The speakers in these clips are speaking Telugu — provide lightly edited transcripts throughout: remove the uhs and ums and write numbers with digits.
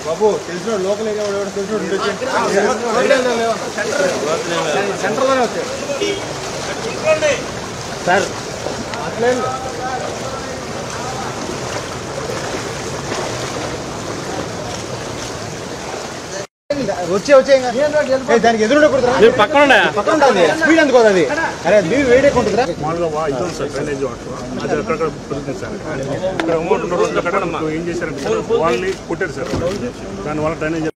బాబు తెలిసిన లోకల్ ఏరియా సెంటర్లోనే వచ్చాడు సార్ అట్లే వచ్చే దానికి ఎదురు పక్కన ఉంటుంది స్పీడ్ ఎందుకు అది అరే మీరు వేడే ఉంటుందిరా మామూలుగా ఇది ఉంది సార్ డ్రైనేజ్ వాటర్ అది అక్కడ పెరుగుతుంది సార్ ఇక్కడ అమౌంట్ ఉన్న రోజుల కట్ట ఏం చేశారంటే సార్ వాళ్ళని కొట్టారు సార్ దానివల్ల డ్రైనేజ్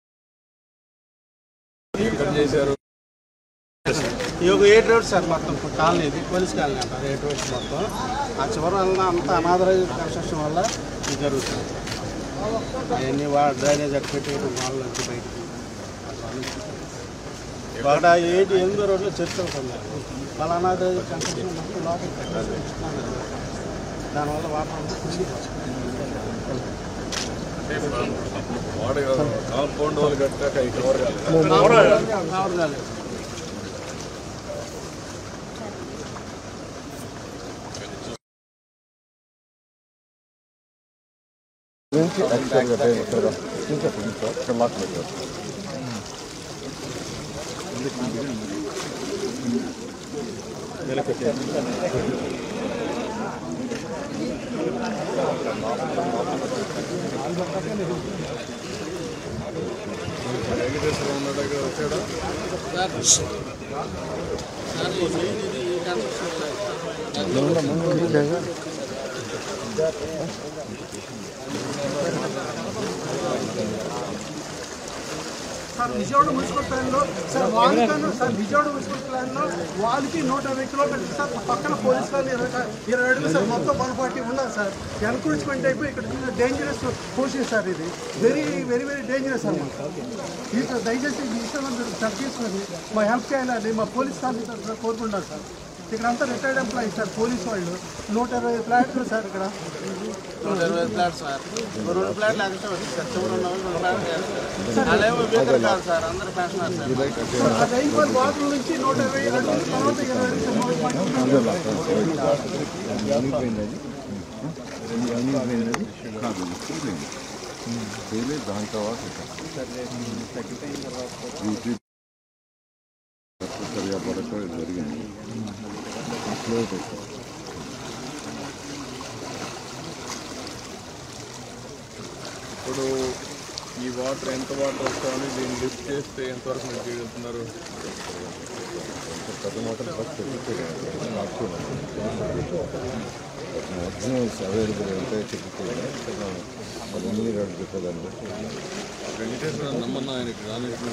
చేశారు. ఈ ఒక 8 రోడ్స్ సార్ మొత్తం కాలనీ ఇది పోలీస్ కాలనీ అంటారు 8 రోడ్స్ మొత్తం ఆ చివరి వల్ల అంతా అనాథరైజ్ కన్స్ట్రక్షన్ వల్ల ఇది జరుగుతుంది. అవన్నీ డ్రైనేజ్ అక్కడ పెట్టేయడం వాళ్ళు వచ్చి బయటకు వాడ 8 రోడ్లు చర్చ అవుతుంది వాళ్ళ అనాథరైజ్ కన్స్ట్రక్షన్ మొత్తం లోపల పెట్టారు. దానివల్ల వాటర్ కాంపౌండ్ వాళ్ళు కట్టాక కవర్ కావాలి. వచ్చాడా సార్ విజయవాడ మున్సిపల్ ప్లాన్లో సార్ వాళ్ళకన్నా సార్ విజయవాడ మున్సిపల్ ప్లాన్లో వాళ్ళకి 120 కిలోమీటర్లు సార్ పక్కన పోలీస్ వాళ్ళు 20 అడుగులు సార్ మొత్తం 140 ఉన్నారు సార్. ఎన్క్రోచ్మెంట్ అయిపోయి ఇక్కడ డేంజరస్ పోషన్ సార్ ఇది వెరీ వెరీ వెరీ డేంజరస్ అన్నమాట. ఈ దయచేసి ఈ విషయంలో మీరు సార్ తీసుకొని మా హెల్ప్ చేయాలని మా పోలీస్ ఆఫీసర్ కోరుకుంటారు సార్. ఇక్కడ అంతా రిటైర్డ్ ఎంప్లాయీస్ సార్ పోలీస్ వాళ్ళు 120 ఫ్లాట్లు సార్ ఇక్కడ 120 ఫ్లాట్ సార్ 2 ఫ్లాట్లు ఎక్స్ట్రా వచ్చి సార్ చివరి ఉన్న వాళ్ళు కాదు సార్ అందరూ పెన్షనర్ సార్. ఆ రైల్వే వాటర్ నుంచి 120 అడుగులు తర్వాత 20 దాని తర్వాత జరిగింది. ఇప్పుడు ఈ వాటర్ ఎంత వాటర్ వస్తామని దీన్ని లిఫ్ట్ చేస్తే ఎంతవరకు మీరు చేయగలుగుతున్నారు? పెద్ద వాటర్ అవైలబుల్ అంటే చెప్తే అవన్నీ చెప్పదండి. వెంకటేశ్వర నమ్మన్నా ఆయనకి రాలేదు.